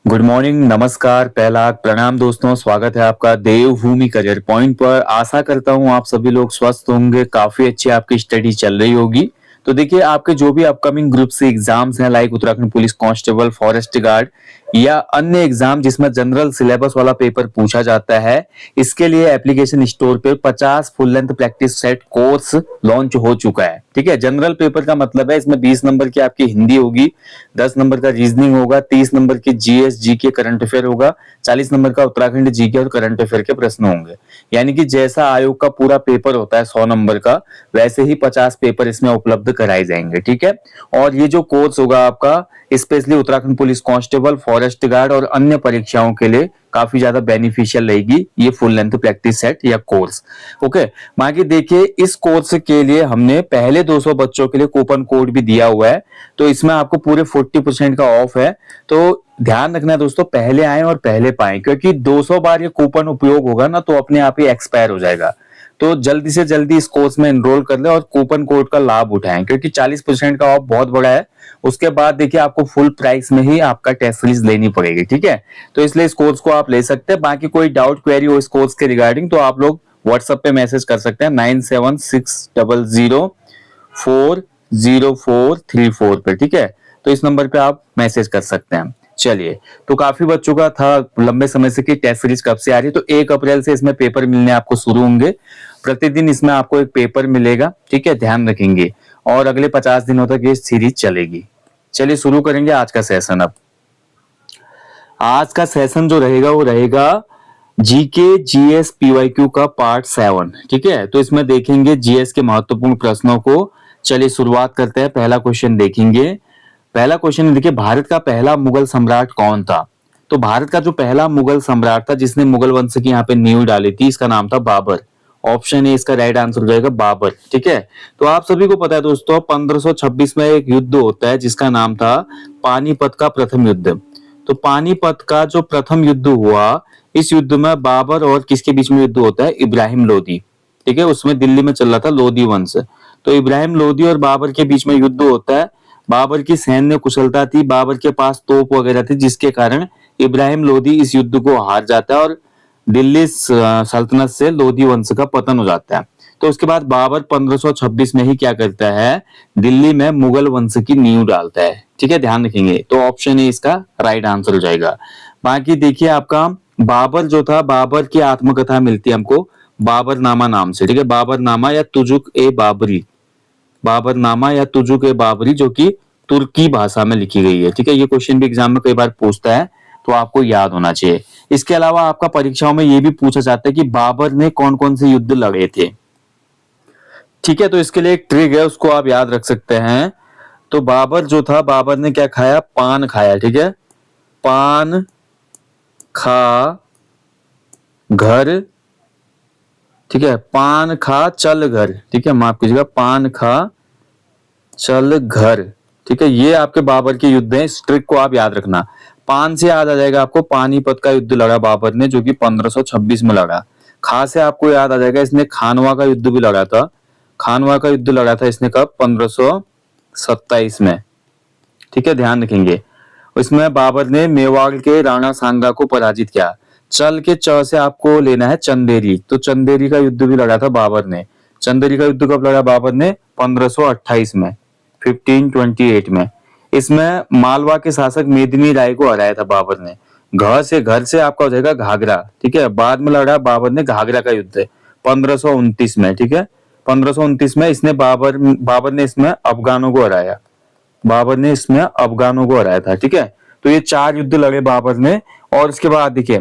Good morning, नमस्कार, पहला प्रणाम दोस्तों। स्वागत है आपका देवभूमि करियर पॉइंट पर। आशा करता हूँ आप सभी लोग स्वस्थ होंगे, काफी अच्छी आपकी स्टडी चल रही होगी। तो देखिए, आपके जो भी अपकमिंग ग्रुप से एग्जाम्स हैं, like Uttarakhand police constable, forest guard या अन्य एग्जाम जिसमें जनरल सिलेबस वाला पेपर पूछा जाता है, इसके लिए एप्लीकेशन स्टोर पे 50 full length practice set course launch हो चुका है। ठीक है, जनरल पेपर का मतलब है इसमें 20 नंबर की आपकी हिंदी होगी, 10 नंबर का रीजनिंग होगा, 30 नंबर की जीएस जीके करंट अफेयर होगा, 40 नंबर का उत्तराखंड जीके और करंट अफेयर के प्रश्न होंगे। यानी कि जैसा आयोग का पूरा पेपर होता है 100 नंबर का, वैसे ही 50 पेपर इसमें उपलब्ध कराए जाएंगे। ठीक है, और ये जो कोर्स होगा आपका specially Uttarakhand police constable, forest guard और अन्य परीक्षाओं के लिए काफी ज्यादा बेनिफिशियल रहेगी ये फुल लेंथ प्रैक्टिस सेट या कोर्स। ओके, बाकी देखिए, इस कोर्स के लिए हमने पहले 200 बच्चों के लिए कूपन कोड भी दिया हुआ है, तो इसमें आपको पूरे 40% का ऑफ है। तो ध्यान रखना है दोस्तों, पहले आए और पहले पाएं, क्योंकि 200 बार ये कूपन उपयोग होगा ना तो अपने आप ही एक्सपायर हो जाएगा। तो जल्दी से जल्दी इस कोर्स में एनरोल कर ले और कूपन कोड का लाभ उठाएं, क्योंकि 40% का ऑफ बहुत बड़ा है। उसके बाद देखिए, आपको फुल प्राइस में ही आपका टेस्ट सीरीज लेनी पड़ेगी। ठीक है, तो इसलिए इस कोर्स को आप ले सकते हैं। बाकी कोई डाउट क्वेरी हो इस कोर्स के रिगार्डिंग तो आप लोग व्हाट्सएप पे मैसेज कर सकते हैं 9760040434 पे। ठीक है, तो इस नंबर पे आप मैसेज कर सकते हैं। चलिए, तो काफी बच्चों का था लंबे समय से कि टेस्ट सीरीज कब से आ रही है, तो 1 अप्रैल से इसमें पेपर मिलने आपको शुरू होंगे। प्रतिदिन इसमें आपको एक पेपर मिलेगा। ठीक है, ध्यान रखेंगे, और अगले 50 दिनों तक ये सीरीज चलेगी। चलिए शुरू करेंगे आज का सेशन। अब आज का सेशन जो रहेगा वो रहेगा जीके जीएस पीवाईक्यू का पार्ट 7। ठीक है, तो इसमें देखेंगे जीएस के महत्वपूर्ण प्रश्नों को। चलिए शुरुआत करते हैं, पहला क्वेश्चन देखेंगे। पहला क्वेश्चन देखिए, भारत का पहला मुगल सम्राट कौन था? तो भारत का जो पहला मुगल सम्राट था जिसने मुगल वंश की यहाँ पे नींव डाली थी, इसका नाम था बाबर। ऑप्शन ए इसका राइट आंसर हो जाएगा, बाबर। ठीक है, तो आप सभी को पता है दोस्तों, 1526 में एक युद्ध होता है जिसका नाम था पानीपत का प्रथम युद्ध। तो पानीपत का जो प्रथम युद्ध हुआ, इस युद्ध में बाबर और किसके बीच में युद्ध होता है? इब्राहिम लोदी। ठीक है, उसमें दिल्ली में चल रहा था लोदी वंश। तो इब्राहिम लोदी और बाबर के बीच में युद्ध होता है। बाबर की सैन्य कुशलता थी, बाबर के पास तोप वगैरह थी, जिसके कारण इब्राहिम लोदी इस युद्ध को हार जाता है और दिल्ली सल्तनत से लोदी वंश का पतन हो जाता है। तो उसके बाद बाबर 1526 में ही क्या करता है? दिल्ली में मुगल वंश की नींव डालता है। ठीक है, ध्यान रखेंगे, तो ऑप्शन ए इसका राइट आंसर हो जाएगा। बाकी देखिए, आपका बाबर जो था, बाबर की आत्मकथा मिलती है हमको बाबरनामा नाम से। ठीक है, बाबरनामा या तुजुक ए बाबरी, बाबरनामा या तुजुक ए बाबरी, जो कि तुर्की भाषा में लिखी गई है। ठीक है, ये क्वेश्चन भी एग्जाम में कई बार पूछता है, तो आपको याद होना चाहिए। इसके अलावा आपका परीक्षाओं में ये भी पूछा जाता है कि बाबर ने कौन कौन से युद्ध लड़े थे। ठीक है, तो इसके लिए एक ट्रिक है, उसको आप याद रख सकते हैं। तो बाबर जो था, बाबर ने क्या खाया? पान खाया। ठीक है, पान खा घर। ठीक है, पान खा चल घर। ठीक है, माफ कीजिएगा, पान खा चल घर। ठीक है, ये आपके बाबर के युद्ध हैं, इस ट्रिक को आप याद रखना। पान से याद आ जाएगा आपको पानीपत का युद्ध लड़ा बाबर ने, जो कि 1526 में लड़ा। खा से आपको याद आ जाएगा इसने खानवा का युद्ध भी लड़ा था। खानवा का युद्ध लड़ा था इसने कब? 1527 में। ठीक है, ध्यान रखेंगे। इसमें बाबर ने मेवाड़ के राणा सांगा को पराजित किया। चल के च से आपको लेना है चंदेरी, तो चंदेरी का युद्ध भी लड़ा था बाबर ने। चंदेरी का युद्ध कब लड़ा बाबर ने? 1528 में, 1528 में। इसमें मालवा के शासक मेदिनी राय को हराया था बाबर ने। घर से आपका हो जाएगा घाघरा। ठीक है, बाद में लड़ा बाबर ने घाघरा का युद्ध 1529 में। ठीक है, 1529 में इसने बाबर ने इसमें अफगानों को हराया। बाबर ने इसमें अफगानों को हराया था। ठीक है, तो ये 4 युद्ध लड़े बाबर ने। और इसके बाद देखिए,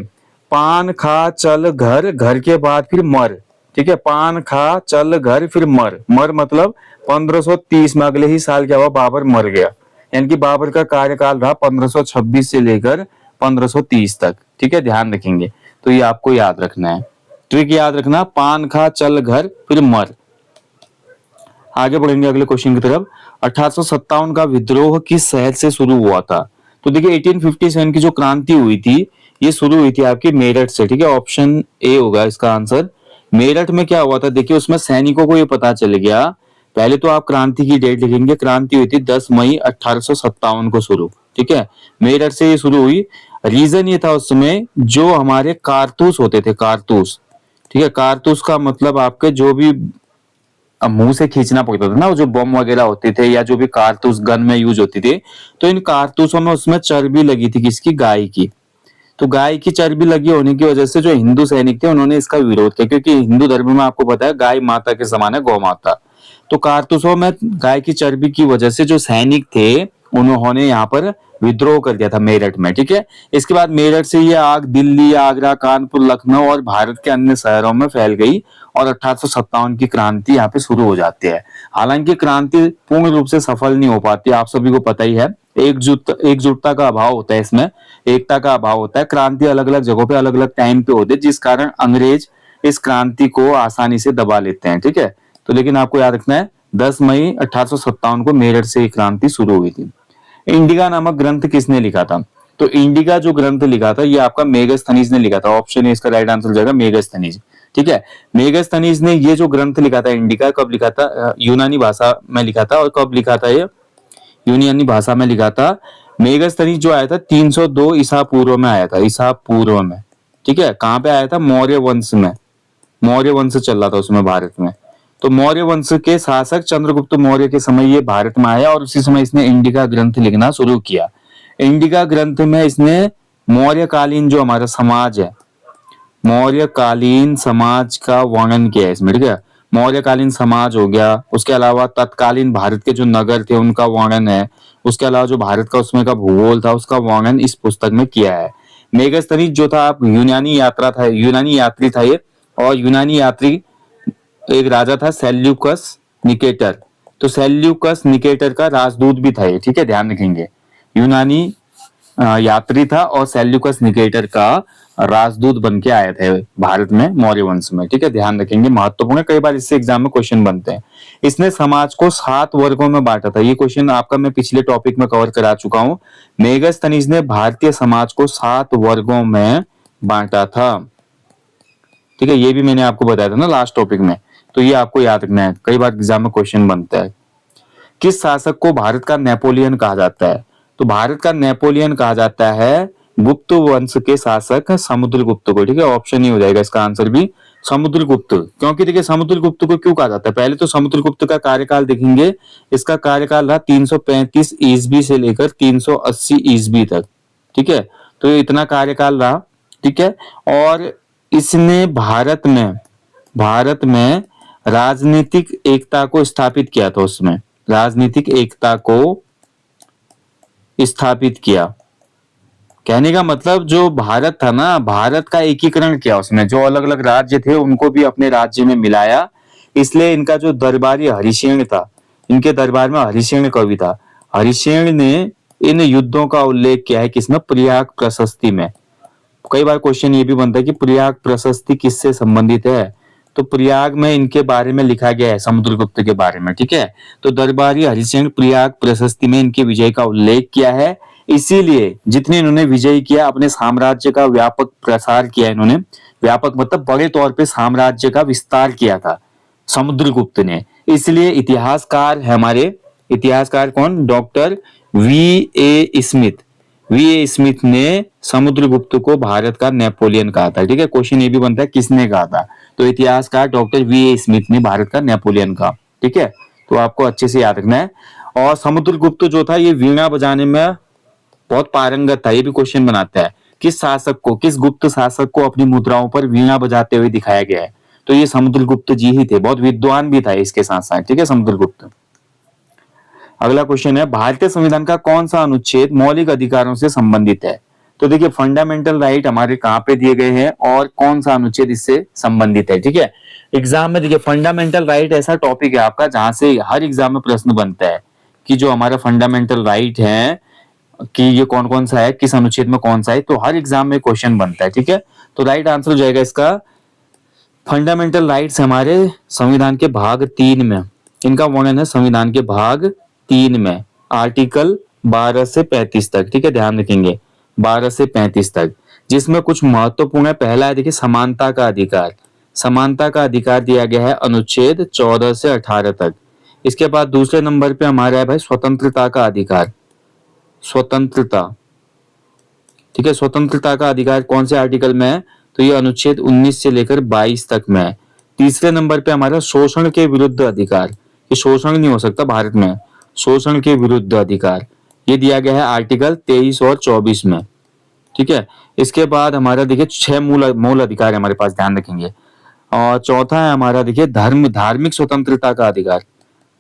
पान खा चल घर, घर के बाद फिर मर। ठीक है, पान खा चल घर फिर मर। मर मतलब 1530 में, अगले ही साल क्या हुआ? बाबर मर गया। यानी कि बाबर का कार्यकाल रहा 1526 से लेकर 1530 तक। ठीक है, ध्यान रखेंगे, तो ये आपको याद रखना है, ट्रिक याद रखना, पान खा चल घर फिर मर। आगे बढ़ेंगे अगले क्वेश्चन की तरफ। 1857 का विद्रोह किस शहर से शुरू हुआ था? तो देखिए, 1857 की जो क्रांति हुई थी, ये शुरू हुई थी आपकी मेरठ से। ठीक है, ऑप्शन ए होगा इसका आंसर। मेरठ में क्या हुआ था? देखिए, उसमें सैनिकों को ये पता चल गया। पहले तो आप क्रांति की डेट लिखेंगे, क्रांति हुई थी 10 मई 1857 को शुरू। ठीक है, मेरठ से ये शुरू हुई। रीजन ये था उसमें जो हमारे कारतूस होते थे, कारतूस, ठीक है, कारतूस का मतलब आपके जो भी मुंह से खींचना पड़ता था ना, वो जो बम वगैरह होते थे या जो भी कारतूस गन में यूज होती थी, तो इन कारतूसों में उसमें चर्बी लगी थी, किसकी, गाय की। तो गाय की चर्बी लगी होने की वजह से जो हिंदू सैनिक थे उन्होंने इसका विरोध किया, क्योंकि हिंदू धर्म में आपको पता है गाय माता के समान है, गौ माता। तो कारतूसों में गाय की चर्बी की वजह से जो सैनिक थे उन्होंने यहाँ पर विद्रोह कर दिया था मेरठ में, ठीक है। इसके बाद मेरठ से ये आग दिल्ली, आगरा, कानपुर, लखनऊ और भारत के अन्य शहरों में फैल गई और 1857 की क्रांति यहाँ पे शुरू हो जाती है। हालांकि क्रांति पूर्ण रूप से सफल नहीं हो पाती, आप सभी को पता ही है। एकजुटता का अभाव होता है इसमें, एकता का अभाव होता है। क्रांति अलग अलग जगहों पे अलग अलग टाइम पे होती है, जिस कारण अंग्रेज इस क्रांति को आसानी से दबा लेते हैं, ठीक है। तो लेकिन आपको याद रखना है 10 मई 1857 को मेरठ से ये क्रांति शुरू हुई थी। इंडिका नामक ग्रंथ किसने लिखा था? तो इंडिका जो ग्रंथ लिखा था ये आपका मेगस्थनीज ने लिखा था। ऑप्शन ए इसका राइट आंसर हो जाएगा, मेगस्थनीज, ठीक है। मेगस्थनीज ने ये जो ग्रंथ लिखा था इंडिका, कब लिखा था? यूनानी भाषा में लिखा था। और कब लिखा था? ये यूनानी भाषा में लिखा था। मेगस्थनीज जो आया था 302 ईसा पूर्व में आया था, ईसा पूर्व में, ठीक है। कहां पे आया था? मौर्य वंश में, मौर्य वंश चल रहा था उसमें भारत में। तो मौर्य वंश के शासक चंद्रगुप्त मौर्य के समय ये भारत में आया और उसी समय इसने इंडिका ग्रंथ लिखना शुरू किया। इंडिका ग्रंथ में इसने मौर्यकालीन जो हमारा समाज है, मौर्यकालीन समाज का वर्णन किया है इसमें, ठीक है। मौर्यकालीन समाज हो गया, उसके अलावा तत्कालीन भारत के जो नगर थे उनका वर्णन है, उसके अलावा जो भारत का उसमें का भूगोल था उसका वर्णन इस पुस्तक में किया है। मेगस्थनीज जो था आप यूनानी यात्रा था, यूनानी यात्री था ये, और यूनानी यात्री एक राजा था सेल्यूकस निकेटर। तो सेल्यूकस निकेटर का राजदूत भी था ये, ठीक है, ध्यान रखेंगे। यूनानी यात्री था और सेल्यूकस निकेटर का राजदूत बन के आए थे भारत में मौर्य वंश में, ठीक है, ध्यान रखेंगे, महत्वपूर्ण है। कई बार इससे एग्जाम में क्वेश्चन बनते हैं। इसने समाज को 7 वर्गों में बांटा था। ये क्वेश्चन आपका मैं पिछले टॉपिक में कवर करा चुका हूं। मेगस्थनीज ने भारतीय समाज को 7 वर्गों में बांटा था, ठीक है। ये भी मैंने आपको बताया था ना लास्ट टॉपिक में, तो ये आपको याद रखना है, कई बार एग्जाम में क्वेश्चन बनता है। किस शासक को भारत का नेपोलियन कहा जाता है? तो भारत का नेपोलियन कहा जाता है गुप्त वंश के शासक समुद्रगुप्त को, ठीक है। ऑप्शन ही हो जाएगा इसका आंसर भी, समुद्रगुप्त। क्योंकि देखिए समुद्रगुप्त को क्यों कहा जाता है, पहले तो समुद्रगुप्त का कार्यकाल देखेंगे। इसका कार्यकाल रहा 335 ईस्वी से लेकर 380 ईस्वी तक, ठीक है। तो ये इतना कार्यकाल रहा, ठीक है। और इसने भारत में राजनीतिक एकता को स्थापित किया था, उसमें राजनीतिक एकता को स्थापित किया। कहने का मतलब जो भारत था ना, भारत का एकीकरण किया उसमें, जो अलग अलग राज्य थे उनको भी अपने राज्य में मिलाया। इसलिए इनका जो दरबारी हरिसेन था, इनके दरबार में हरिसेन कवि था, हरिसेन ने इन युद्धों का उल्लेख किया है किसमें? प्रयाग प्रशस्ति में। कई बार क्वेश्चन ये भी बनता है कि प्रयाग प्रशस्ति किससे संबंधित है? तो प्रयाग में इनके बारे में लिखा गया है, समुद्रगुप्त के बारे में, ठीक है। तो दरबारी हरिसेन प्रयाग प्रशस्ति में इनके विजय का उल्लेख किया है। इसीलिए जितने इन्होंने विजय किया, अपने साम्राज्य का व्यापक प्रसार किया इन्होंने, व्यापक मतलब बड़े तौर पे साम्राज्य का विस्तार किया था समुद्रगुप्त ने। इसलिए इतिहासकार है हमारे, इतिहासकार कौन? Doctor V.A. Smith. V.A. Smith ने समुद्रगुप्त को भारत का नेपोलियन कहा था, ठीक है। क्वेश्चन ये भी बनता है किसने कहा था? तो इतिहासकार डॉक्टर V.A. स्मिथ ने भारत का नेपोलियन कहा, ठीक है। तो आपको अच्छे से याद रखना है। और समुद्रगुप्त जो था ये वीणा बजाने में बहुत पारंगत था। ये भी क्वेश्चन बनाता है किस शासक को, किस गुप्त शासक को अपनी मुद्राओं पर वीणा बजाते हुए दिखाया गया है? तो ये समुद्रगुप्त जी ही थे, बहुत विद्वान भी था इसके साथ साथ, ठीक है, समुद्रगुप्त। अगला क्वेश्चन है भारतीय संविधान का कौन सा अनुच्छेद मौलिक अधिकारों से संबंधित है? तो देखिए फंडामेंटल राइट हमारे कहाँ पे दिए गए हैं और कौन सा अनुच्छेद इससे संबंधित है, ठीक है। एग्जाम में देखिए फंडामेंटल राइट ऐसा टॉपिक है आपका जहां से हर एग्जाम में प्रश्न बनता है कि जो हमारा फंडामेंटल राइट है कि ये कौन कौन सा है, किस अनुच्छेद में कौन सा है, तो हर एग्जाम में क्वेश्चन बनता है, ठीक है। तो राइट आंसर हो जाएगा इसका फंडामेंटल राइट्स हमारे संविधान के भाग 3 में, इनका वर्णन है संविधान के भाग 3 में, आर्टिकल 12 से 35 तक, ठीक है, ध्यान रखेंगे 12 से 35 तक, जिसमें कुछ महत्वपूर्ण है। पहला है देखिए समानता का अधिकार, समानता का अधिकार दिया गया है अनुच्छेद 14 से 18 तक। इसके बाद दूसरे नंबर पे हमारा है भाई स्वतंत्रता का अधिकार, स्वतंत्रता, ठीक है, स्वतंत्रता का अधिकार कौन से आर्टिकल में है? तो ये अनुच्छेद 19 से लेकर 22 तक में है। तीसरे नंबर पे हमारा शोषण के विरुद्ध अधिकार, ये शोषण नहीं हो सकता भारत में, शोषण के विरुद्ध अधिकार ये दिया गया है आर्टिकल 23 और 24 में, ठीक है। इसके बाद हमारा देखिए 6 मूल अधिकार है हमारे पास, ध्यान रखेंगे। और चौथा है हमारा देखिए धार्मिक स्वतंत्रता का अधिकार,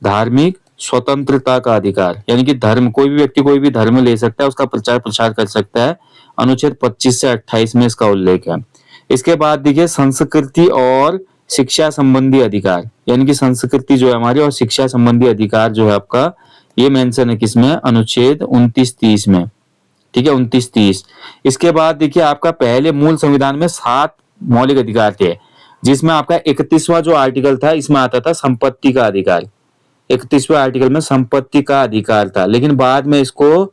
धार्मिक स्वतंत्रता का अधिकार, यानी कि धर्म, कोई भी व्यक्ति कोई भी धर्म ले सकता है, उसका प्रचार प्रसार कर सकता है। अनुच्छेद 25 से 28 में इसका उल्लेख है। इसके बाद देखिए संस्कृति और शिक्षा संबंधी अधिकार, यानी कि संस्कृति जो है हमारी और शिक्षा संबंधी अधिकार जो है आपका, ये मेंशन है किसमें? अनुच्छेद 29-30 में, ठीक है, 29-30। इसके बाद देखिए आपका पहले मूल संविधान में 7 मौलिक अधिकार थे, जिसमें आपका 31वां जो आर्टिकल था इसमें आता था संपत्ति का अधिकार। 31वें आर्टिकल में संपत्ति का अधिकार था, लेकिन बाद में इसको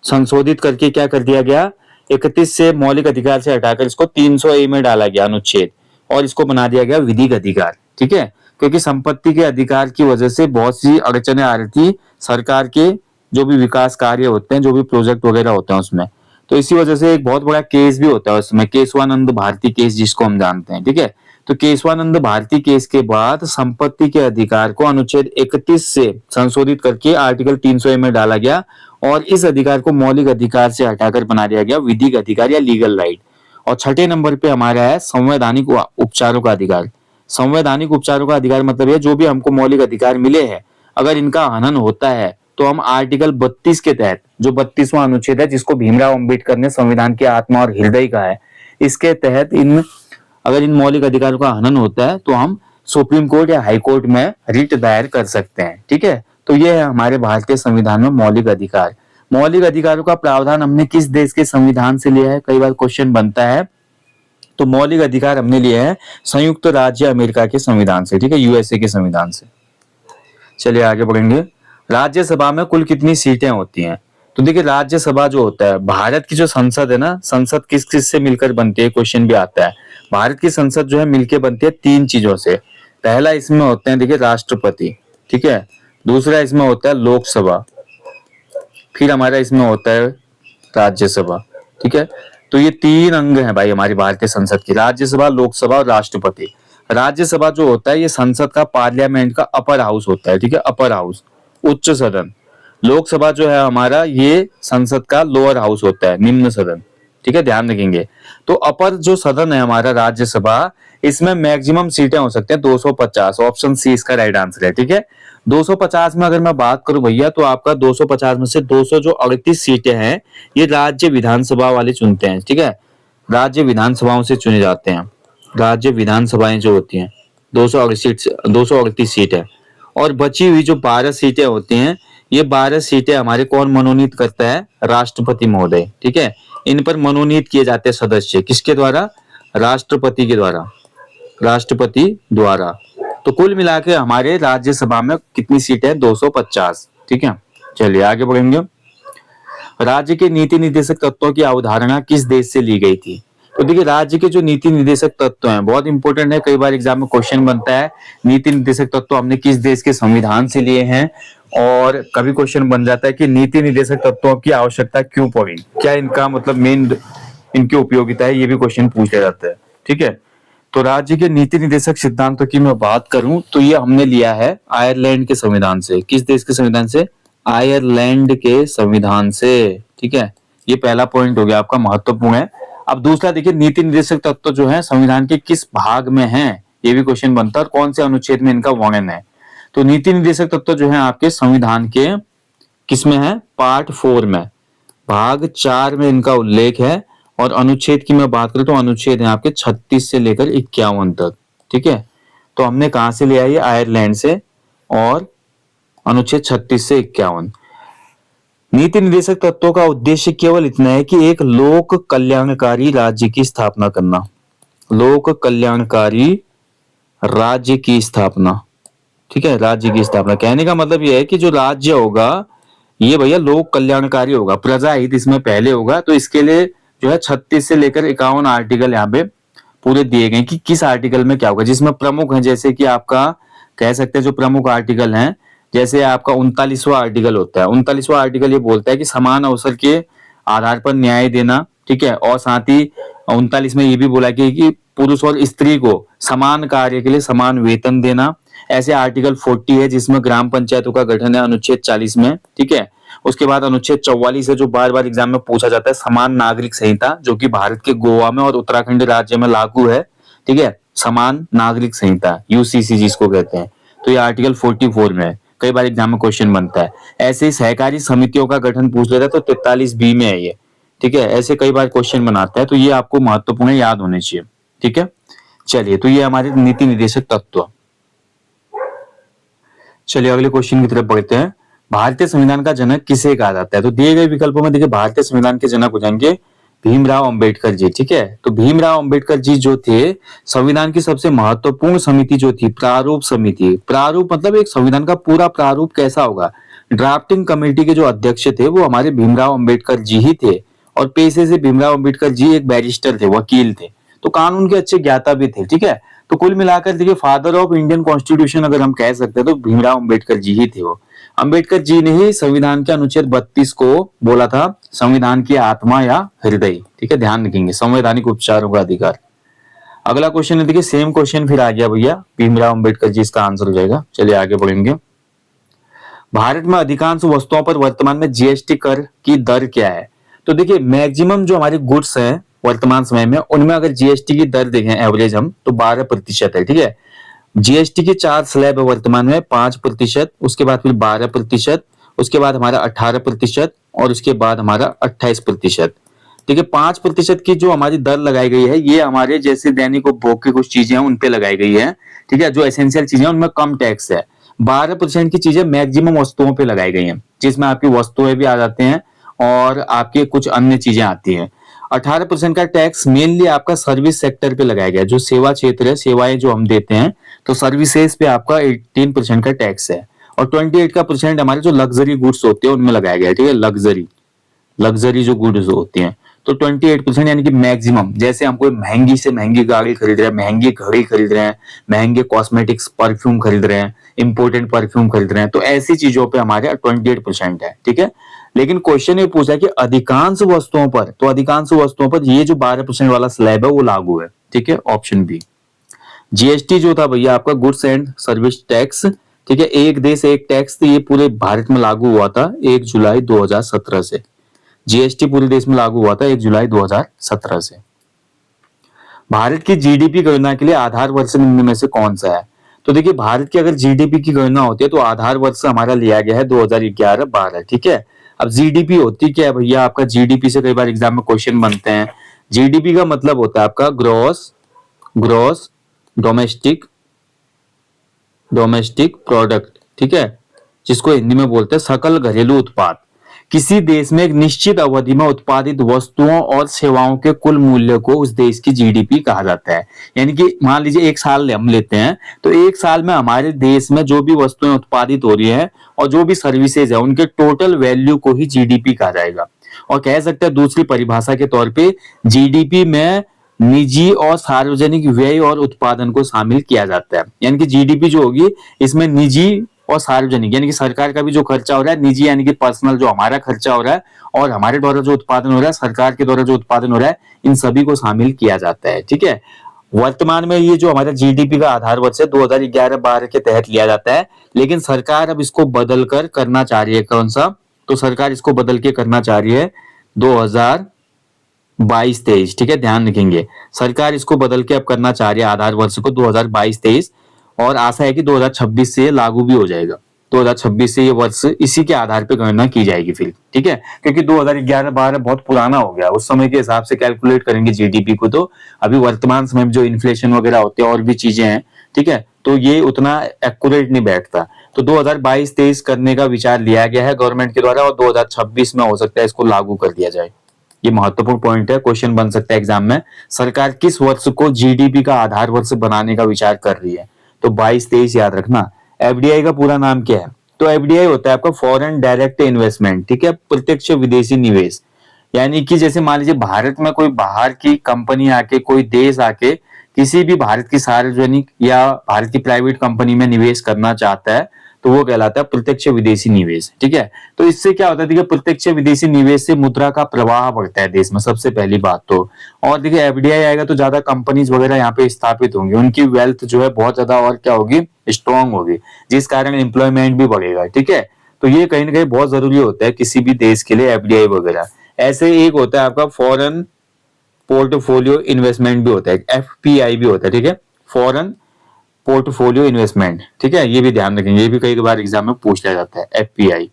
संशोधित करके क्या कर दिया गया? 31 से मौलिक अधिकार से हटाकर इसको 300A में डाला गया अनुच्छेद, और इसको बना दिया गया विधिक अधिकार, ठीक है। क्योंकि संपत्ति के अधिकार की वजह से बहुत सी अड़चने आ रही थी सरकार के जो भी विकास कार्य होते हैं, जो भी प्रोजेक्ट वगैरह होते हैं उसमें, तो इसी वजह से एक बहुत बड़ा केस भी होता है उसमें, केशवानंद भारती केस जिसको हम जानते हैं, ठीक है। तो केशवानंद भारती केस के बाद संपत्ति के अधिकार को अनुच्छेद 31 से संशोधित करके आर्टिकल 300A में डाला गया, और इस अधिकार को मौलिक अधिकार से हटाकर बना दिया गया विधिक अधिकार या लीगल राइट। और छठे नंबर पे हमारा है संवैधानिक उपचारों का अधिकार। संवैधानिक उपचारों का अधिकार मतलब ये, जो भी हमको मौलिक अधिकार मिले हैं, अगर इनका हनन होता है तो हम आर्टिकल 32 के तहत, जो 32वां अनुच्छेद है जिसको भीमराव अंबेडकर ने संविधान की आत्मा और हृदय कहा है, इसके तहत अगर इन मौलिक अधिकारों का हनन होता है तो हम सुप्रीम कोर्ट या हाई कोर्ट में रिट दायर कर सकते हैं, ठीक है। तो ये है हमारे भारतीय संविधान में मौलिक अधिकार। मौलिक अधिकारों का प्रावधान हमने किस देश के संविधान से लिया है, कई बार क्वेश्चन बनता है। तो मौलिक अधिकार हमने लिए हैं संयुक्त राज्य अमेरिका के संविधान से, ठीक है, यूएसए के संविधान से। चलिए आगे बढ़ेंगे। राज्यसभा में कुल कितनी सीटें होती हैं? तो देखिए राज्यसभा जो होता है, भारत की जो संसद है ना, संसद किस किस से मिलकर बनती है, क्वेश्चन भी आता है। भारत की संसद जो है मिलकर बनती है 3 चीजों से। पहला इसमें होते हैं देखिए राष्ट्रपति, ठीक है, दूसरा इसमें होता है लोकसभा, फिर हमारा इसमें होता है राज्यसभा, ठीक है। तो ये 3 अंग हैं भाई हमारी भारतीय संसद की, राज्यसभा, लोकसभा और राष्ट्रपति। राज्यसभा जो होता है ये संसद का, पार्लियामेंट का अपर हाउस होता है, ठीक है, अपर हाउस, उच्च सदन। लोकसभा जो है हमारा ये संसद का लोअर हाउस होता है, निम्न सदन, ठीक है, ध्यान रखेंगे। तो अपर जो सदन है हमारा राज्यसभा, इसमें मैक्सिमम सीटें हो सकते हैं 250, ऑप्शन सी इसका राइट आंसर है, ठीक है। 250 में अगर मैं बात करूं भैया, तो आपका 250 में से 238 सीटें हैं ये राज्य विधानसभा वाले चुनते हैं, ठीक है, राज्य विधानसभाओं से चुने जाते हैं। राज्य विधानसभाएं जो होती हैं 238 सीट है, और बची हुई जो 12 सीटें होती हैं, ये 12 सीटें हमारे कौन मनोनीत करता है? राष्ट्रपति महोदय, ठीक है। इन पर मनोनीत किए जाते हैं सदस्य, किसके द्वारा? राष्ट्रपति के द्वारा, राष्ट्रपति द्वारा। तो कुल मिला के हमारे राज्यसभा में कितनी सीटें? 250, ठीक है। चलिए आगे बढ़ेंगे। राज्य के नीति निर्देशक तत्वों की अवधारणा किस देश से ली गई थी? तो देखिए राज्य के जो नीति निर्देशक तत्व हैं बहुत इंपॉर्टेंट है, कई बार एग्जाम में क्वेश्चन बनता है, नीति निर्देशक तत्व हमने किस देश के संविधान से लिए हैं। और कभी क्वेश्चन बन जाता है कि नीति निर्देशक तत्वों की आवश्यकता क्यों पड़ी, क्या इनका मतलब मेन इनकी उपयोगिता है, ये भी क्वेश्चन पूछा जाता है, ठीक है। तो राज्य के नीति निर्देशक सिद्धांतों की मैं बात करूं तो ये हमने लिया है आयरलैंड के संविधान से। किस देश के संविधान से? आयरलैंड के संविधान से, ठीक है। ये पहला पॉइंट हो गया आपका, महत्वपूर्ण है। अब दूसरा देखिए नीति निर्देशक तत्व जो है संविधान के किस भाग में है, ये भी क्वेश्चन बनता है, और कौन से अनुच्छेद में इनका वर्णन है। तो नीति निर्देशक तत्व जो है आपके संविधान के किसमें है? पार्ट 4 में, भाग 4 में इनका उल्लेख है। और अनुच्छेद की मैं बात करूं तो अनुच्छेद है आपके 36 से लेकर 51 तक, ठीक है। तो हमने कहां से लिया? ये आयरलैंड से, और अनुच्छेद 36 से 51। नीति निर्देशक तत्वों का उद्देश्य केवल इतना है कि एक लोक कल्याणकारी राज्य की स्थापना करना, लोक कल्याणकारी राज्य की स्थापना, ठीक है, राज्य की स्थापना। कहने का मतलब यह है कि जो राज्य होगा ये भैया लोक कल्याणकारी होगा, प्रजा हित इसमें पहले होगा। तो इसके लिए जो है 36 से लेकर 51 आर्टिकल यहाँ पे पूरे दिए गए कि किस आर्टिकल में क्या होगा, जिसमें प्रमुख है, जैसे कि आपका कह सकते हैं जो प्रमुख आर्टिकल हैं जैसे आपका 39वां आर्टिकल होता है, 39वां आर्टिकल ये बोलता है कि समान अवसर के आधार पर न्याय देना, ठीक है। और साथ ही 39 में ये भी बोला कि पुरुष और स्त्री को समान कार्य के लिए समान वेतन देना। ऐसे आर्टिकल 40 है जिसमें ग्राम पंचायतों का गठन है अनुच्छेद 40 में, ठीक है। उसके बाद अनुच्छेद 44 है जो बार बार एग्जाम में पूछा जाता है, समान नागरिक संहिता, जो कि भारत के गोवा में और उत्तराखंड राज्य में लागू है, ठीक है। समान नागरिक संहिता, यूसीसी जिसको कहते हैं, तो ये आर्टिकल 44 में है, कई बार एग्जाम में क्वेश्चन बनता है। ऐसे ही सहकारी समितियों का गठन पूछ लेता है तो 43B में है ये, ठीक है। ऐसे कई बार क्वेश्चन बनाता है, तो ये आपको महत्वपूर्ण याद होने चाहिए, ठीक है। चलिए, तो ये हमारे नीति निर्देशक तत्व। चलिए अगले क्वेश्चन की तरफ बढ़ते हैं। भारतीय संविधान का जनक किसे कहा जाता है? तो दिए गए विकल्पों में देखिए भारतीय संविधान के जनक हो जाएंगे भीमराव अंबेडकर जी, ठीक है। तो भीमराव अंबेडकर जी जो थे, संविधान की सबसे महत्वपूर्ण समिति जो थी प्रारूप समिति, प्रारूप मतलब एक संविधान का पूरा प्रारूप कैसा होगा, ड्राफ्टिंग कमेटी के जो अध्यक्ष थे वो हमारे भीमराव अंबेडकर जी ही थे। और पेशे से भीमराव अंबेडकर जी एक बैरिस्टर थे, वकील थे, तो कानून के अच्छे ज्ञाता भी थे, ठीक है। तो कुल मिलाकर देखिए फादर ऑफ इंडियन कॉन्स्टिट्यूशन अगर हम कह सकते हैं तो भीमराव अंबेडकर जी ही थे वो। अंबेडकर जी ने ही संविधान के अनुच्छेद 32 को बोला था संविधान की आत्मा या हृदय, ठीक है। ध्यान रखेंगे, संवैधानिक उपचारों का अधिकार। अगला क्वेश्चन है, देखिए सेम क्वेश्चन फिर आ गया भैया, भीमराव अंबेडकर जी इसका आंसर हो जाएगा। चलिए आगे बढ़ेंगे। भारत में अधिकांश वस्तुओं पर वर्तमान में जीएसटी कर की दर क्या है? तो देखिए मैक्सिमम जो हमारे गुड्स हैं वर्तमान समय में, उनमें अगर जीएसटी की दर देखें एवरेज हम, तो 12% है, ठीक है। जीएसटी की 4 स्लैब है वर्तमान में, 5%, उसके बाद फिर 12%, उसके बाद हमारा 18% और उसके बाद हमारा 28%, ठीक है। 5% की जो हमारी दर लगाई गई है ये हमारे जैसे दैनिक उपभोग की कुछ चीजें हैं उन पे लगाई गई है, ठीक है। जो एसेंशियल चीजें उनमें कम टैक्स है। 12% की चीजें मैक्सिमम वस्तुओं पे लगाई गई हैं, जिसमें आपकी वस्तुएं भी आ जाते हैं और आपके कुछ अन्य चीजें आती हैं। 18% का टैक्स मेनली आपका सर्विस सेक्टर पे लगाया गया है, जो सेवा क्षेत्र है, सेवाएं जो हम देते हैं, तो सर्विसेज पे आपका 18% का टैक्स है। और 28% हमारे जो लग्जरी गुड्स होते हैं उनमें लगाया गया है, ठीक है। लग्जरी जो गुड्स होती हैं, तो 28% यानी कि मैक्सिमम। जैसे हम कोई महंगी से महंगी गाड़ी खरीद रहे हैं, महंगी घड़ी खरीद रहे हैं, महंगे कॉस्मेटिक्स परफ्यूम खरीद रहे हैं, इंपोर्टेंट परफ्यूम खरीद रहे हैं, तो ऐसी चीजों पे हमारे 28% है, ठीक है। लेकिन क्वेश्चन ये पूछा कि अधिकांश वस्तुओं पर, तो अधिकांश वस्तुओं पर ये जो 12% वाला स्लैब है वो लागू है, ठीक है, ऑप्शन बी। जीएसटी जो था भैया आपका गुड्स एंड सर्विस टैक्स, ठीक है, एक देश एक टैक्स, ये पूरे भारत में लागू हुआ था 1 जुलाई 2017 से। जीएसटी पूरे देश में लागू हुआ था 1 जुलाई 2017 से। भारत की जीडीपी गणना के लिए आधार वर्ष निम्न में से कौन सा है? तो देखिए भारत की अगर जीडीपी की गणना होती है तो आधार वर्ष हमारा लिया गया है 2011-12, ठीक है। अब जीडीपी होती क्या है भैया, आपका जीडीपी से कई बार एग्जाम में क्वेश्चन बनते हैं। जीडीपी का मतलब होता है आपका ग्रॉस डोमेस्टिक प्रोडक्ट, ठीक है, जिसको हिंदी में बोलते हैं सकल घरेलू उत्पाद। किसी देश में एक निश्चित अवधि में उत्पादित वस्तुओं और सेवाओं के कुल मूल्य को उस देश की जीडीपी कहा जाता है। यानी कि मान लीजिए एक साल हम लेते हैं, तो एक साल में हमारे देश में जो भी वस्तुएं उत्पादित हो रही हैं और जो भी सर्विसेज है उनके टोटल वैल्यू को ही जीडीपी कहा जाएगा। और कह सकते हैं दूसरी परिभाषा के तौर पे जीडीपी में निजी और सार्वजनिक व्यय और उत्पादन को शामिल किया जाता है। यानी कि जीडीपी जो होगी इसमें निजी और सार्वजनिक यानी कि सरकार का भी जो खर्चा हो रहा है, निजी यानी कि पर्सनल जो हमारा खर्चा हो रहा है, और हमारे द्वारा जो उत्पादन हो रहा है, सरकार के द्वारा जो उत्पादन हो रहा है, इन सभी को शामिल किया जाता है, ठीक है। वर्तमान में ये जो हमारा जीडीपी का आधार वर्ष है 2011-12 के तहत लिया जाता है, लेकिन सरकार अब इसको बदल कर करना चाह रही है। कौन सा? तो सरकार इसको बदल के करना चाह रही है 2022-23, ठीक है, ध्यान रखेंगे। सरकार इसको बदल के अब करना चाह रही है आधार वर्ष को 2022-23, और आशा है कि 2026 से लागू भी हो जाएगा। 2026 से ये वर्ष इसी के आधार पर गणना की जाएगी फिर, ठीक है, क्योंकि 2011-12 बहुत पुराना हो गया, उस समय के हिसाब से कैलकुलेट करेंगे जीडीपी को, तो अभी वर्तमान समय में जो इन्फ्लेशन वगैरह होते हैं और भी चीजें हैं, ठीक है, तो ये उतना एक्यूरेट नहीं बैठता। तो 2022-23 करने का विचार लिया गया है गवर्नमेंट के द्वारा, और 2026 में हो सकता है इसको लागू कर दिया जाए। ये महत्वपूर्ण पॉइंट है, क्वेश्चन बन सकता है एग्जाम में। सरकार किस वर्ष को जीडीपी का आधार वर्ष बनाने का विचार कर रही है? तो 22-23 याद रखना। एफडीआई का पूरा नाम क्या है? तो एफडीआई होता है आपका फॉरेन डायरेक्ट इन्वेस्टमेंट, ठीक है, प्रत्यक्ष विदेशी निवेश। यानी कि जैसे मान लीजिए भारत में कोई बाहर की कंपनी आके, कोई देश आके किसी भी भारत की सार्वजनिक या भारत की प्राइवेट कंपनी में निवेश करना चाहता है, तो वो कहलाता है प्रत्यक्ष विदेशी निवेश। ठीक है, तो इससे क्या होता है, देखिए प्रत्यक्ष विदेशी निवेश से मुद्रा का प्रवाह बढ़ता है देश में, सबसे पहली बात तो। और देखिए एफडीआई आएगा तो ज्यादा कंपनीज वगैरह यहाँ पे स्थापित होंगी, उनकी वेल्थ जो है बहुत ज्यादा और क्या होगी, स्ट्रांग होगी, जिस कारण एम्प्लॉयमेंट भी बढ़ेगा। ठीक है, तो ये कहीं ना कहीं बहुत जरूरी होता है किसी भी देश के लिए, एफडीआई वगैरह। ऐसे एक होता है आपका फॉरेन पोर्टफोलियो इन्वेस्टमेंट भी होता है, एफपीआई भी होता है। ठीक है, फॉरेन पोर्टफोलियो इन्वेस्टमेंट। ठीक है, ये भी ध्यान रखेंगे, ये भी कई बार एग्जाम में पूछ लिया जाता है, एफपीआई।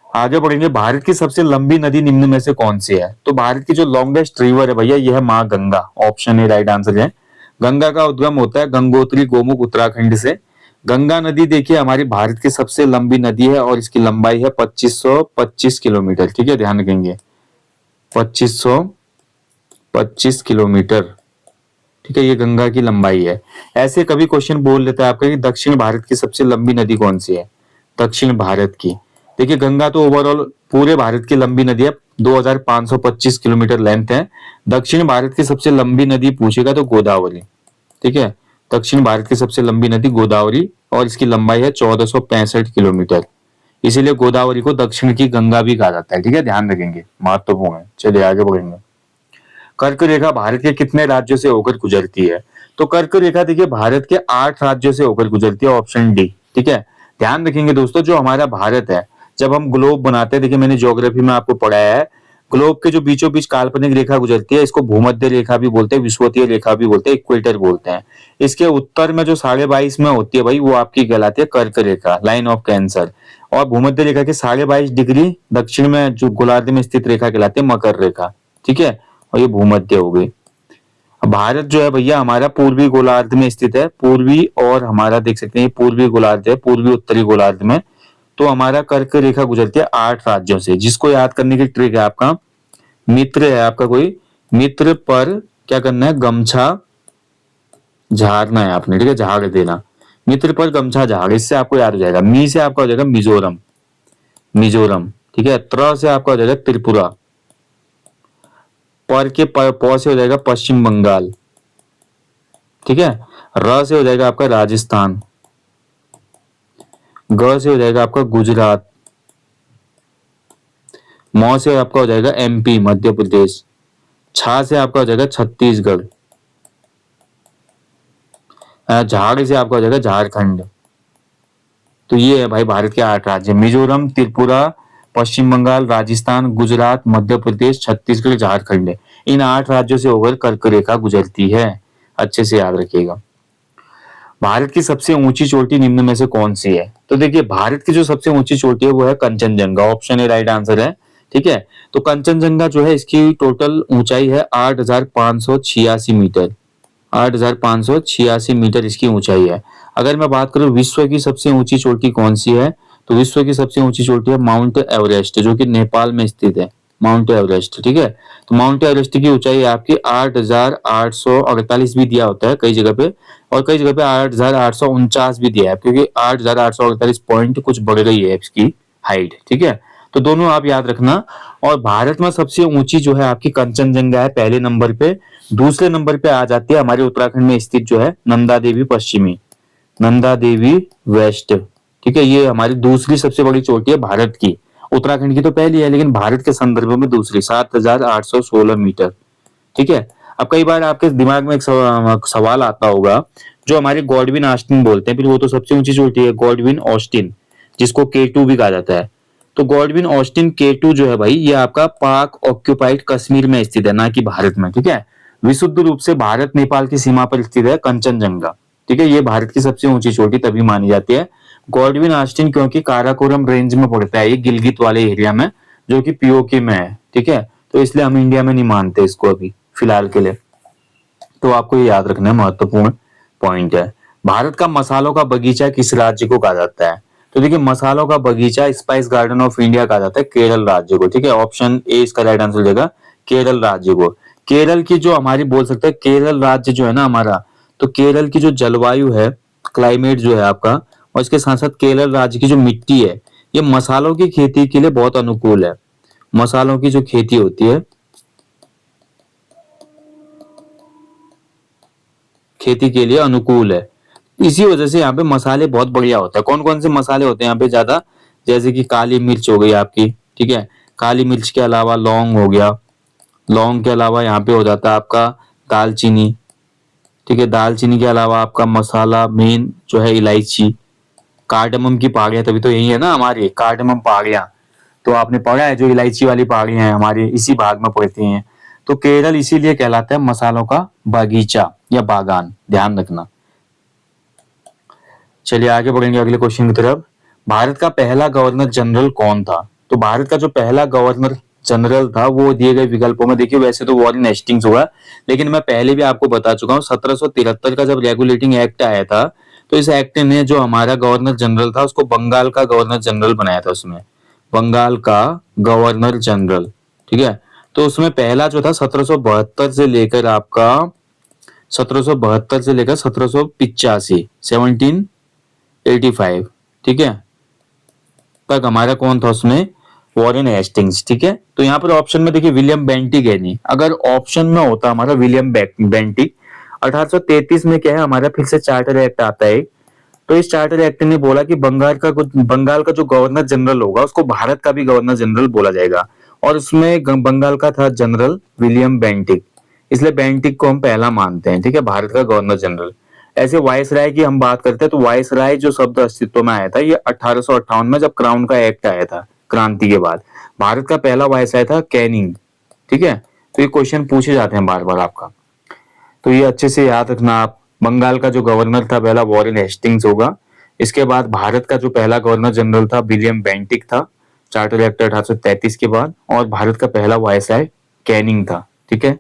आगे बढ़ेंगे, भारत की सबसे लंबी नदी निम्न में से कौन सी है? तो भारत की जो लॉन्गेस्ट रिवर है भैया, यह है माँ Ganga. Option A right answer है। गंगा का उद्गम होता है गंगोत्री गोमुख उत्तराखंड से। गंगा नदी देखिए हमारी भारत की सबसे लंबी नदी है और इसकी लंबाई है 2525 किलोमीटर। ठीक है, ध्यान रखेंगे 2525 किलोमीटर। ठीक है, ये गंगा की लंबाई है। ऐसे कभी क्वेश्चन बोल लेता है आपका कि दक्षिण भारत की सबसे लंबी नदी कौन सी है? दक्षिण भारत की, देखिए गंगा तो ओवरऑल पूरे भारत की लंबी नदी है, 2525 किलोमीटर लेंथ है। दक्षिण भारत की सबसे लंबी नदी पूछेगा तो गोदावरी। ठीक है, दक्षिण भारत की सबसे लंबी नदी गोदावरी और इसकी लंबाई है 1465 किलोमीटर, इसीलिए गोदावरी को दक्षिण की गंगा भी कहा जाता है। ठीक है, ध्यान रखेंगे, महत्वपूर्ण है। चलिए आगे बढ़ेंगे। कर्क रेखा भारत के कितने राज्यों से होकर गुजरती है? तो कर्क रेखा देखिए भारत के 8 राज्यों से होकर गुजरती है, ऑप्शन डी। ठीक है, ध्यान रखेंगे दोस्तों, जो हमारा भारत है, जब हम ग्लोब बनाते हैं, देखिए मैंने ज्योग्राफी में आपको पढ़ाया है, ग्लोब के जो बीचों बीच काल्पनिक रेखा गुजरती है, इसको भूमध्य रेखा भी बोलते हैं, विषुवतीय रेखा भी बोलते हैं, इक्वेटर बोलते हैं। इसके उत्तर में जो 22.5 में होती है भाई, वो आपकी कहलाती है कर्क रेखा, लाइन ऑफ कैंसर। और भूमध्य रेखा के 22.5 डिग्री दक्षिण में जो गोलार्ध में स्थित रेखा कहलाती है मकर रेखा। ठीक है, और ये भूमध्य हो गई। भारत जो है भैया हमारा पूर्वी गोलार्ध में स्थित है, पूर्वी, और हमारा देख सकते हैं पूर्वी गोलार्ध है, पूर्वी उत्तरी गोलार्ध में। तो हमारा कर्क रेखा गुजरती है 8 राज्यों से, जिसको याद करने की ट्रिक है आपका, मित्र है आपका कोई, मित्र पर क्या करना है, गमछा झाड़ना है आपने। ठीक है, झाड़ देना, मित्र पर गमछा झाड़, इससे आपको याद हो जाएगा। मी से आपका हो जाएगा मिजोरम, मिजोरम। ठीक है, त्र से आपका हो जाएगा त्रिपुरा, पर के प से हो जाएगा पश्चिम बंगाल। ठीक है, र से हो जाएगा आपका राजस्थान, ग से हो जाएगा आपका गुजरात, मौ से आपका हो जाएगा एमपी मध्य प्रदेश, छा से आपका हो जाएगा छत्तीसगढ़, झाड़ से आपका हो जाएगा झारखंड। तो ये है भाई भारत के 8 राज्य, मिजोरम, त्रिपुरा, पश्चिम बंगाल, राजस्थान, गुजरात, मध्य प्रदेश, छत्तीसगढ़, झारखंड। इन 8 राज्यों से होकर कर्क रेखा गुजरती है, अच्छे से याद रखिएगा। भारत की सबसे ऊंची चोटी निम्न में से कौन सी है? तो देखिए भारत की जो सबसे ऊंची चोटी है वो है Kanchenjunga, option A right answer है। ठीक है, तो कंचनजंगा जो है इसकी टोटल ऊंचाई है 8586 मीटर, 8586 मीटर इसकी ऊंचाई है। अगर मैं बात करूं विश्व की सबसे ऊंची चोटी कौन सी है, तो विश्व की सबसे ऊंची चोटी है माउंट एवरेस्ट, जो कि नेपाल में स्थित है, माउंट एवरेस्ट। ठीक है, तो माउंट एवरेस्ट की ऊंचाई आपकी 8848 भी दिया होता है कई जगह पे, और कई जगह पे 8849 भी दिया है, क्योंकि 8848 पॉइंट कुछ बढ़ गई है इसकी हाइट। ठीक है, तो दोनों आप याद रखना। और भारत में सबसे ऊंची जो है आपकी कंचनजंगा है पहले नंबर पे। दूसरे नंबर पे आ जाती है हमारे उत्तराखंड में स्थित जो है नंदा देवी पश्चिमी, नंदा देवी वेस्ट। ठीक है, ये हमारी दूसरी सबसे बड़ी चोटी है भारत की। उत्तराखंड की तो पहली है, लेकिन भारत के संदर्भ में दूसरी, 7816 मीटर। ठीक है, अब कई बार आपके दिमाग में एक सवाल आता होगा, जो हमारे गॉडविन ऑस्टिन बोलते हैं, फिर वो तो सबसे ऊंची चोटी है गॉडविन ऑस्टिन, जिसको K2 भी कहा जाता है। तो गॉडविन ऑस्टिन K2 जो है भाई, ये आपका पाक ऑक्यूपाइड कश्मीर में स्थित है, ना कि भारत में। ठीक है, विशुद्ध रूप से भारत नेपाल की सीमा पर स्थित है कंचनजंगा। ठीक है, ये भारत की सबसे ऊंची चोटी तभी मानी जाती है गॉडविन ऑस्टिन, क्योंकि काराकोरम रेंज में पड़ता है ये, गिलगित वाले एरिया में, जो कि पीओके में है। ठीक है, तो इसलिए हम इंडिया में नहीं मानते इसको अभी फिलहाल के लिए। तो आपको ये याद रखना है, महत्वपूर्ण पॉइंट है। भारत का मसालों का बगीचा किस राज्य को कहा जाता है? तो देखिए मसालों का बगीचा स्पाइस गार्डन ऑफ इंडिया कहा जाता है केरल राज्य को। ठीक है, ऑप्शन ए इसका राइट आंसर हो जाएगा, केरल राज्य को। केरल की जो हमारी बोल सकते हैं, केरल राज्य जो है ना हमारा, तो केरल की जो जलवायु है, क्लाइमेट जो है आपका, और इसके साथ साथ केरल राज्य की जो मिट्टी है, ये मसालों की खेती के लिए बहुत अनुकूल है। मसालों की जो खेती होती है, खेती के लिए अनुकूल है। इसी वजह से यहाँ पे मसाले बहुत बढ़िया होते हैं। कौन कौन से मसाले होते हैं यहाँ पे ज्यादा, जैसे कि काली मिर्च हो गई आपकी, ठीक है, काली मिर्च के अलावा लौंग हो गया, लौंग के अलावा यहाँ पे हो जाता है आपका दालचीनी, ठीक है, दालचीनी के अलावा आपका मसाला मेन जो है इलायची, कार्डमम की पहाड़ियां, तभी तो यही है ना हमारी कार्डमम पहाड़ियां, तो आपने पढ़ा है जो इलायची वाली पहाड़ियां हैं हमारी इसी भाग में पड़ती हैं। तो केरल इसीलिए कहलाता है मसालों का बागीचा या बागान, ध्यान रखना। चलिए आगे बढ़ेंगे अगले क्वेश्चन की तरफ। भारत का पहला गवर्नर जनरल कौन था? तो भारत का जो पहला गवर्नर जनरल था वो दिए गए विकल्पों में, देखिए वैसे तो वॉरेन हेस्टिंग्स हुआ, लेकिन मैं पहले भी आपको बता चुका हूँ 1773 का जब रेगुलेटिंग एक्ट आया था, तो इस एक्ट ने जो हमारा गवर्नर जनरल था उसको बंगाल का गवर्नर जनरल बनाया था, उसमें बंगाल का गवर्नर जनरल, ठीक है। तो उसमें पहला जो था 1772 से लेकर आपका 1772 से लेकर 1785 1785, ठीक है, तक हमारा कौन था उसमें, वॉरेन हेस्टिंग्स, ठीक है। तो यहाँ पर ऑप्शन में देखिए विलियम बेंटिक है नहीं, अगर ऑप्शन में होता हमारा विलियम बेंटिक। 1833 में क्या है हमारा फिर से चार्टर एक्ट आता है, तो इस चार्टर एक्ट ने बोला कि बंगाल का जो गवर्नर जनरल होगा उसको भारत का भी गवर्नर जनरल बोला जाएगा, और उसमें बंगाल का था जनरल विलियम बेंटिक, इसलिए बेंटिक को हम पहला मानते हैं, ठीक है, भारत का गवर्नर जनरल। ऐसे वायसराय की हम बात करते हैं तो वायसराय जो शब्द अस्तित्व में आया था ये 1858 में जब क्राउन का एक्ट आया था क्रांति के बाद। भारत का पहला वायसराय था कैनिंग, ठीक है। तो ये क्वेश्चन पूछे जाते हैं बार बार आपका, तो ये अच्छे से याद रखना आप। बंगाल का जो गवर्नर था पहला वॉरेन हेस्टिंग्स होगा, इसके बाद भारत का जो पहला गवर्नर जनरल था विलियम बेंटिक था चार्टर एक्ट 1833 के बाद, और भारत का पहला वायसराय कैनिंग था, ठीक है।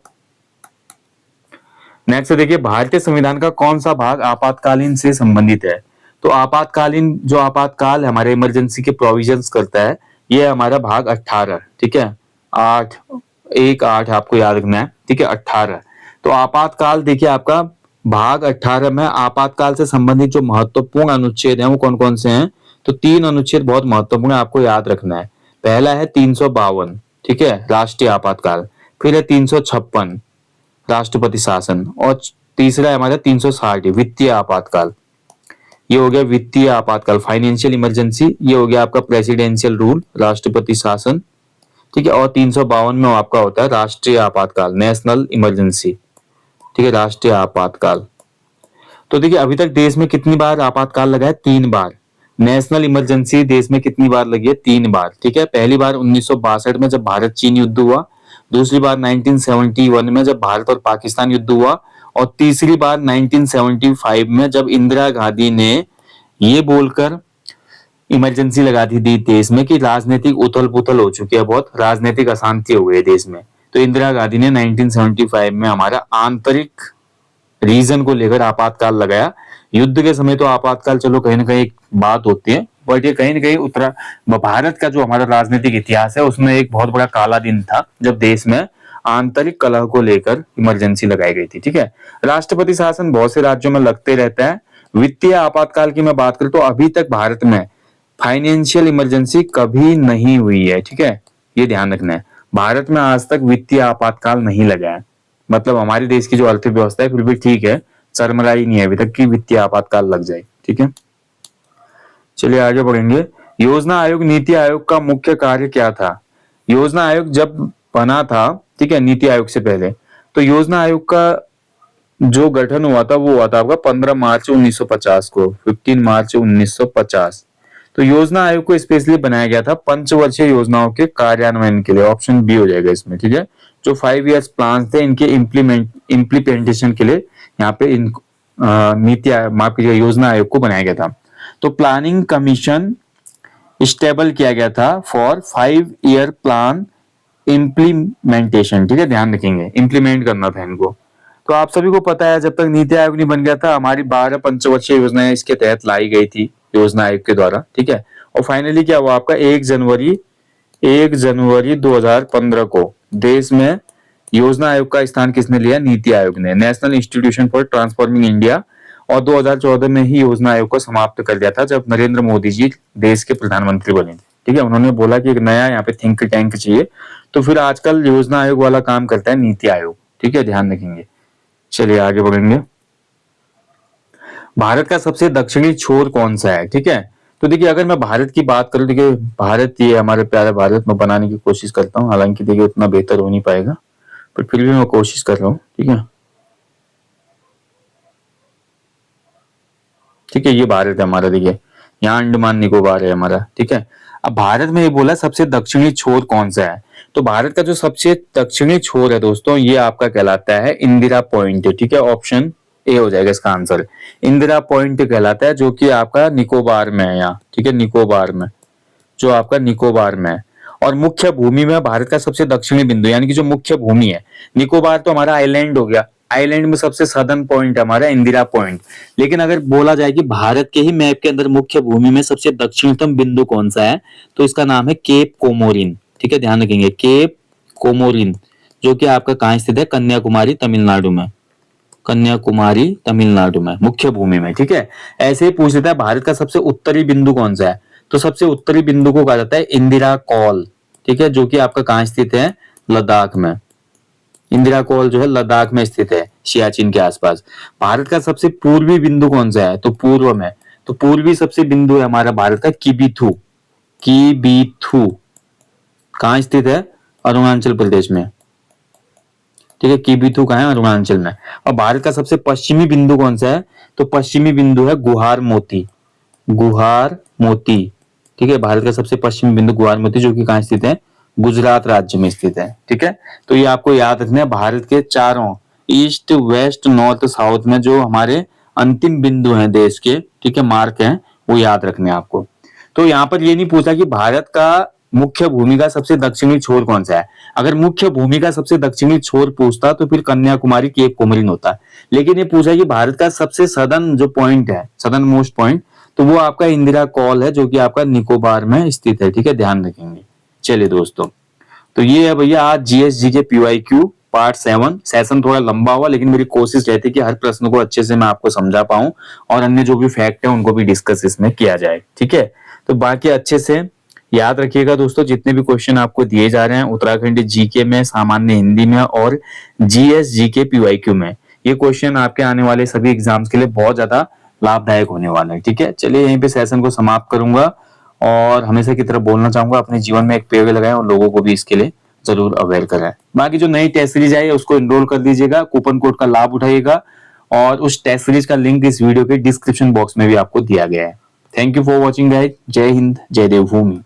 नेक्स्ट देखिए भारतीय संविधान का कौन सा भाग आपातकालीन से संबंधित है? तो आपातकालीन जो आपातकाल हमारे इमरजेंसी के प्रोविजंस करता है ये हमारा भाग 18, ठीक है, 8 आपको याद रखना है, ठीक है, 18। तो आपातकाल देखिए आपका भाग 18 में आपातकाल से संबंधित जो महत्वपूर्ण अनुच्छेद हैं वो कौन कौन से हैं? तो 3 अनुच्छेद बहुत महत्वपूर्ण है, आपको याद रखना है। पहला है 352, ठीक है, राष्ट्रीय आपातकाल, फिर है 356 राष्ट्रपति शासन, और तीसरा है हमारा 360 वित्तीय आपातकाल। ये हो गया वित्तीय आपातकाल फाइनेंशियल इमरजेंसी, ये हो गया आपका प्रेसिडेंशियल रूल राष्ट्रपति शासन, ठीक है, और 352 में आपका होता है राष्ट्रीय आपातकाल नेशनल इमरजेंसी, ठीक है, राष्ट्रीय आपातकाल। तो देखिए अभी तक देश में कितनी बार आपातकाल लगा है? 3 बार। नेशनल इमरजेंसी देश में कितनी बार लगी है? 3 बार, ठीक है। पहली बार 1962 में जब भारत चीन युद्ध हुआ, दूसरी बार 1971 में जब भारत और पाकिस्तान युद्ध हुआ, और तीसरी बार 1975 में जब इंदिरा गांधी ने ये बोलकर इमरजेंसी लगा दी देश में कि राजनीतिक उथल पुथल हो चुकी है, बहुत राजनीतिक अशांति हो गई है देश में, तो इंदिरा गांधी ने 1975 में हमारा आंतरिक रीजन को लेकर आपातकाल लगाया। युद्ध के समय तो आपातकाल चलो कहीं ना कहीं एक बात होती है, बट ये कहीं ना कहीं उत्तरा भारत का जो हमारा राजनीतिक इतिहास है उसमें एक बहुत बड़ा काला दिन था जब देश में आंतरिक कलह को लेकर इमरजेंसी लगाई गई थी, ठीक है। राष्ट्रपति शासन बहुत से राज्यों में लगते रहता है। वित्तीय आपातकाल की मैं बात करूं तो अभी तक भारत में फाइनेंशियल इमरजेंसी कभी नहीं हुई है, ठीक है, ये ध्यान रखना है। भारत में आज तक वित्तीय आपातकाल नहीं लगा है, मतलब हमारे देश की जो अर्थव्यवस्था है फिर भी ठीक है, सरमराई नहीं है अभी तक कि वित्तीय आपातकाल लग जाए, ठीक है। चलिए आगे बढ़ेंगे। योजना आयोग नीति आयोग का मुख्य कार्य क्या था? योजना आयोग जब बना था, ठीक है, नीति आयोग से पहले, तो योजना आयोग का जो गठन हुआ था वो हुआ था आपका 15 मार्च 1950 को, 15 मार्च 1950। तो योजना आयोग को स्पेशली बनाया गया था पंचवर्षीय योजनाओं के कार्यान्वयन के लिए, ऑप्शन बी हो जाएगा इसमें, ठीक है। जो 5 इयर्स प्लान थे इनके इम्प्लीमेंटेशन के लिए यहाँ पे इन नीति माफ कीजिए योजना आयोग को बनाया गया था। तो प्लानिंग कमीशन स्टेबल किया गया था फॉर 5 ईयर प्लान इम्प्लीमेंटेशन, ठीक है, ध्यान रखेंगे इम्प्लीमेंट करना था इनको। तो आप सभी को पता है जब तक नीति आयोग नहीं बन गया था हमारी 12 पंचवर्षीय योजनाएं इसके तहत लाई गई थी योजना आयोग के द्वारा, ठीक है। और फाइनली क्या हुआ आपका 1 जनवरी 2015 को देश में योजना आयोग का स्थान किसने लिया? नीति आयोग ने, national institution for transforming India. और 2014 में ही योजना आयोग को समाप्त कर दिया था जब नरेंद्र मोदी जी देश के प्रधानमंत्री बने थे, ठीक है। उन्होंने बोला कि एक नया यहाँ पे थिंक टैंक चाहिए, तो फिर आजकल योजना आयोग वाला काम करता है नीति आयोग, ठीक है, ध्यान रखेंगे। चलिए आगे बढ़ेंगे। भारत का सबसे दक्षिणी छोर कौन सा है, ठीक है। तो देखिए अगर मैं भारत की बात करूं, देखिए भारत, ये हमारे प्यारे भारत में बनाने की कोशिश करता हूँ, हालांकि देखिए उतना बेहतर हो नहीं पाएगा, पर फिर भी मैं कोशिश कर रहा हूँ, ठीक है। ठीक है, ये भारत है हमारा, देखिए यहाँ अंडमान निकोबार है हमारा, ठीक है। अब भारत में ये बोला सबसे दक्षिणी छोर कौन सा है, तो भारत का जो सबसे दक्षिणी छोर है दोस्तों, ये आपका कहलाता है इंदिरा पॉइंट, ठीक है। ऑप्शन ए हो जाएगा इसका आंसर, इंदिरा पॉइंट कहलाता है, जो कि आपका निकोबार में है यहाँ, ठीक है, निकोबार में, जो आपका निकोबार में है। और मुख्य भूमि में भारत का सबसे दक्षिणी बिंदु, यानी कि जो मुख्य भूमि है, निकोबार तो हमारा आइलैंड हो गया, आइलैंड में सबसे सदर्न पॉइंट हमारा इंदिरा पॉइंट। लेकिन अगर बोला जाए कि भारत के ही मैप के अंदर मुख्य भूमि में सबसे दक्षिणतम बिंदु कौन सा है, तो इसका नाम है केप कोमोरिन, ठीक है, ध्यान रखेंगे, केप कोमोरिन, जो कि आपका कहाँ स्थित है, कन्याकुमारी तमिलनाडु में, कन्याकुमारी तमिलनाडु में, मुख्य भूमि में, ठीक है। ऐसे ही पूछ लेता है भारत का सबसे उत्तरी बिंदु कौन सा है, तो सबसे उत्तरी बिंदु को कहा जाता है इंदिरा कॉल, ठीक है, जो कि आपका कहाँ स्थित है, लद्दाख में। इंदिरा कॉल जो है लद्दाख में स्थित है, सियाचिन के आसपास। भारत का सबसे पूर्वी बिंदु कौन सा है, तो पूर्व में, तो पूर्वी सबसे बिंदु है हमारा भारत का किबिथु, किबिथु कहाँ स्थित है, अरुणाचल प्रदेश में, ठीक है, किबिथु कहाँ है, अरुणाचल में। और भारत का सबसे पश्चिमी बिंदु कौन सा है, तो पश्चिमी बिंदु है गुहार मोती, गुहार मोती, ठीक है। भारत का सबसे पश्चिमी बिंदु गुहार मोती, जो कि कहाँ स्थित है, गुजरात राज्य में स्थित है, ठीक है। तो ये आपको याद रखना है, भारत के चारों ईस्ट वेस्ट नॉर्थ साउथ में जो हमारे अंतिम बिंदु हैं देश के, ठीक है, मार्क हैं, वो याद रखने हैं आपको। तो यहाँ पर ये नहीं पूछा कि भारत का मुख्य भूमि का सबसे दक्षिणी छोर कौन सा है। अगर मुख्य भूमि का सबसे दक्षिणी छोर पूछता तो फिर कन्याकुमारी केप कोमरिन होता, लेकिन ये पूछा कि भारत का सबसे सदर्न जो पॉइंट है, सदर्न मोस्ट पॉइंट, तो वो आपका इंदिरा कॉल है, जो कि आपका निकोबार में स्थित है, ठीक है, ध्यान रखेंगे। चलिए दोस्तों, तो ये है भैया आज जीएसजी के PYQ पार्ट 7। सेशन थोड़ा लंबा हुआ, लेकिन मेरी कोशिश रहती है कि हर प्रश्न को अच्छे से मैं आपको समझा पाऊं और अन्य जो भी फैक्ट है उनको भी डिस्कस इसमें किया जाए, ठीक है। तो बाकी अच्छे से याद रखिएगा दोस्तों, जितने भी क्वेश्चन आपको दिए जा रहे हैं उत्तराखंड जीके में, सामान्य हिंदी में और जीएसजी के PYQ में, ये क्वेश्चन आपके आने वाले सभी एग्जाम्स के लिए बहुत ज्यादा लाभदायक होने वाला है, ठीक है। चलिए यहीं पे सेशन को समाप्त करूंगा और हमेशा की तरह बोलना चाहूंगा, अपने जीवन में एक पेड़ लगाएं और लोगों को भी इसके लिए जरूर अवेयर कराएं। बाकी जो नई टेस्ट सीरीज आई है उसको एनरोल कर दीजिएगा, कूपन कोड का लाभ उठाइएगा और उस टेस्ट सीरीज का लिंक इस वीडियो के डिस्क्रिप्शन बॉक्स में भी आपको दिया गया है। Thank you for watching guys, जय हिंद, जय देवभूमि।